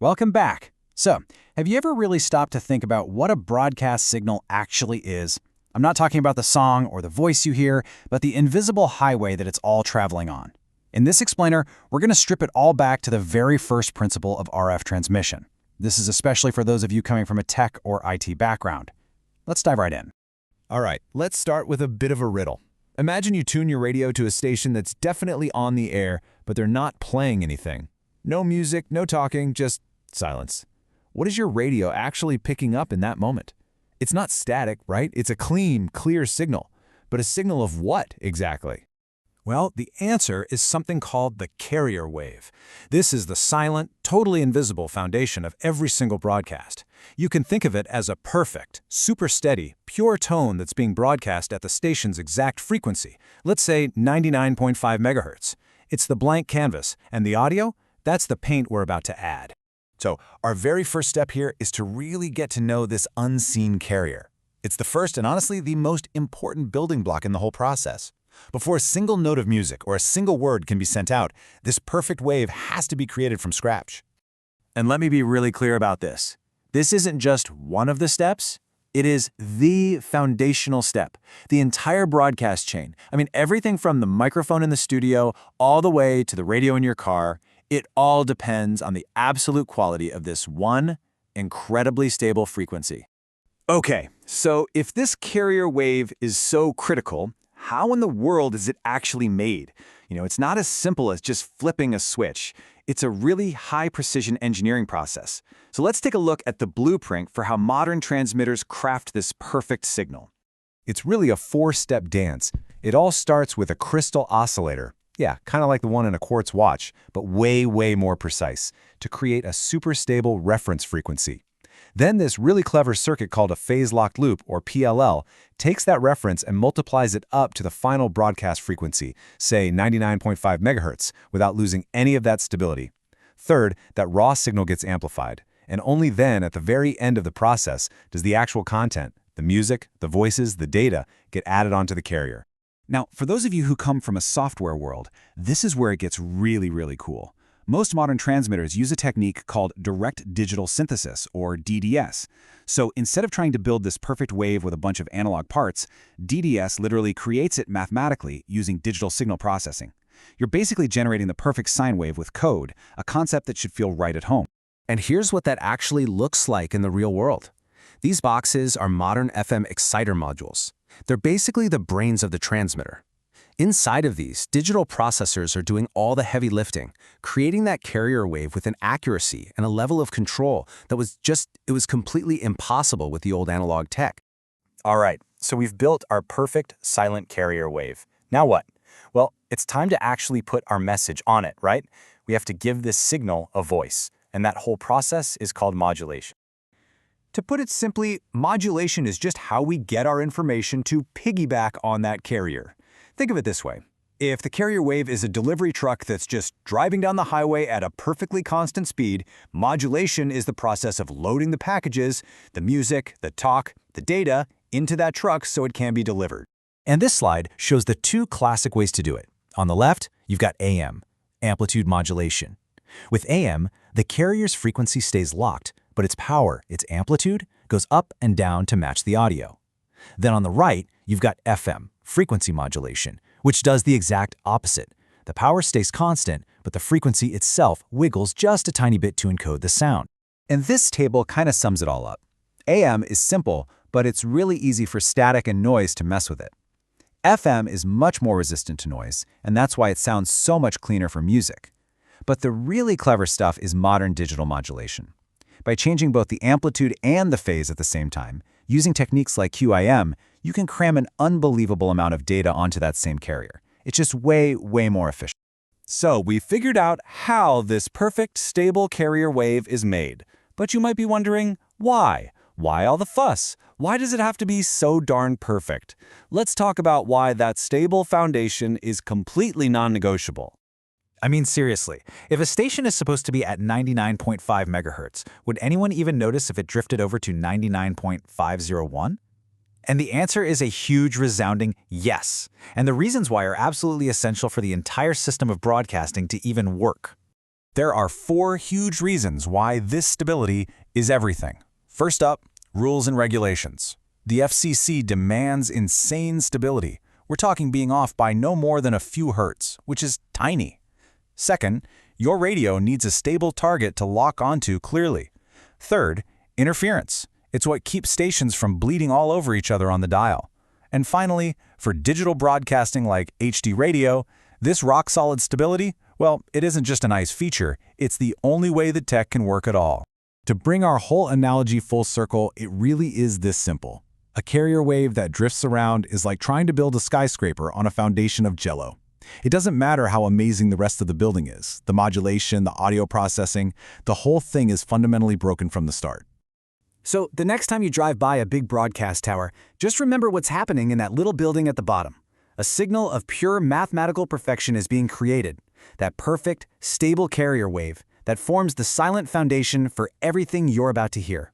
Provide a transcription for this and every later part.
Welcome back. So, have you ever really stopped to think about what a broadcast signal actually is? I'm not talking about the song or the voice you hear, but the invisible highway that it's all traveling on. In this explainer, we're going to strip it all back to the very first principle of RF transmission. This is especially for those of you coming from a tech or IT background. Let's dive right in. All right, let's start with a bit of a riddle. Imagine you tune your radio to a station that's definitely on the air, but they're not playing anything. No music, no talking, just silence. What is your radio actually picking up in that moment? It's not static, right? It's a clean, clear signal. But a signal of what exactly? Well, the answer is something called the carrier wave. This is the silent, totally invisible foundation of every single broadcast. You can think of it as a perfect, super steady, pure tone that's being broadcast at the station's exact frequency, let's say 99.5 megahertz. It's the blank canvas, and the audio, that's the paint we're about to add. So, our very first step here is to really get to know this unseen carrier. It's the first and honestly the most important building block in the whole process. Before a single note of music or a single word can be sent out, this perfect wave has to be created from scratch. And let me be really clear about this. This isn't just one of the steps. It is the foundational step. The entire broadcast chain. Everything from the microphone in the studio all the way to the radio in your car, it all depends on the absolute quality of this one incredibly stable frequency. Okay, so if this carrier wave is so critical, how in the world is it actually made? It's not as simple as just flipping a switch. It's a really high-precision engineering process. So let's take a look at the blueprint for how modern transmitters craft this perfect signal. It's really a four-step dance. It all starts with a crystal oscillator. Yeah, kind of like the one in a quartz watch, but way, way more precise, to create a super stable reference frequency. Then this really clever circuit called a phase-locked loop, or PLL, takes that reference and multiplies it up to the final broadcast frequency, say 99.5 megahertz, without losing any of that stability. Third, that raw signal gets amplified, and only then, at the very end of the process, does the actual content, the music, the voices, the data, get added onto the carrier. Now, for those of you who come from a software world, this is where it gets really, really cool. Most modern transmitters use a technique called direct digital synthesis, or DDS. So instead of trying to build this perfect wave with a bunch of analog parts, DDS literally creates it mathematically using digital signal processing. You're basically generating the perfect sine wave with code, a concept that should feel right at home. And here's what that actually looks like in the real world. These boxes are modern FM exciter modules. They're basically the brains of the transmitter. Inside of these, digital processors are doing all the heavy lifting, creating that carrier wave with an accuracy and a level of control that was completely impossible with the old analog tech. All right, so we've built our perfect silent carrier wave. Now what? Well, it's time to actually put our message on it, right? We have to give this signal a voice, and that whole process is called modulation. To put it simply, modulation is just how we get our information to piggyback on that carrier. Think of it this way. If the carrier wave is a delivery truck that's just driving down the highway at a perfectly constant speed, modulation is the process of loading the packages, the music, the talk, the data, into that truck so it can be delivered. And this slide shows the two classic ways to do it. On the left, you've got AM, amplitude modulation. With AM, the carrier's frequency stays locked, but its power, its amplitude, goes up and down to match the audio. Then on the right, you've got FM, frequency modulation, which does the exact opposite. The power stays constant, but the frequency itself wiggles just a tiny bit to encode the sound. And this table kind of sums it all up. AM is simple, but it's really easy for static and noise to mess with it. FM is much more resistant to noise, and that's why it sounds so much cleaner for music. But the really clever stuff is modern digital modulation. By changing both the amplitude and the phase at the same time, using techniques like QIM, you can cram an unbelievable amount of data onto that same carrier. It's just way, way more efficient. So we figured out how this perfect, stable carrier wave is made. But you might be wondering, why? Why all the fuss? Why does it have to be so darn perfect? Let's talk about why that stable foundation is completely non-negotiable. Seriously, if a station is supposed to be at 99.5 megahertz, would anyone even notice if it drifted over to 99.501? And the answer is a huge, resounding yes. And the reasons why are absolutely essential for the entire system of broadcasting to even work. There are 4 huge reasons why this stability is everything. First up, rules and regulations. The FCC demands insane stability. We're talking being off by no more than a few hertz, which is tiny. Second, your radio needs a stable target to lock onto clearly. Third, interference. It's what keeps stations from bleeding all over each other on the dial. And finally, for digital broadcasting like HD radio, this rock-solid stability, well, it isn't just a nice feature, it's the only way that tech can work at all. To bring our whole analogy full circle, it really is this simple. A carrier wave that drifts around is like trying to build a skyscraper on a foundation of jello. It doesn't matter how amazing the rest of the building is, the modulation, the audio processing, the whole thing is fundamentally broken from the start. So the next time you drive by a big broadcast tower, just remember what's happening in that little building at the bottom. A signal of pure mathematical perfection is being created. That perfect, stable carrier wave that forms the silent foundation for everything you're about to hear.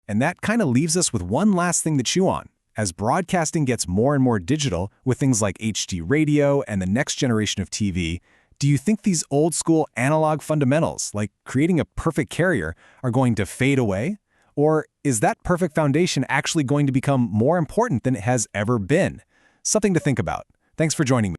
And that kind of leaves us with one last thing to chew on. As broadcasting gets more and more digital, with things like HD radio and the next generation of TV, do you think these old-school analog fundamentals, like creating a perfect carrier, are going to fade away? Or is that perfect foundation actually going to become more important than it has ever been? Something to think about. Thanks for joining me.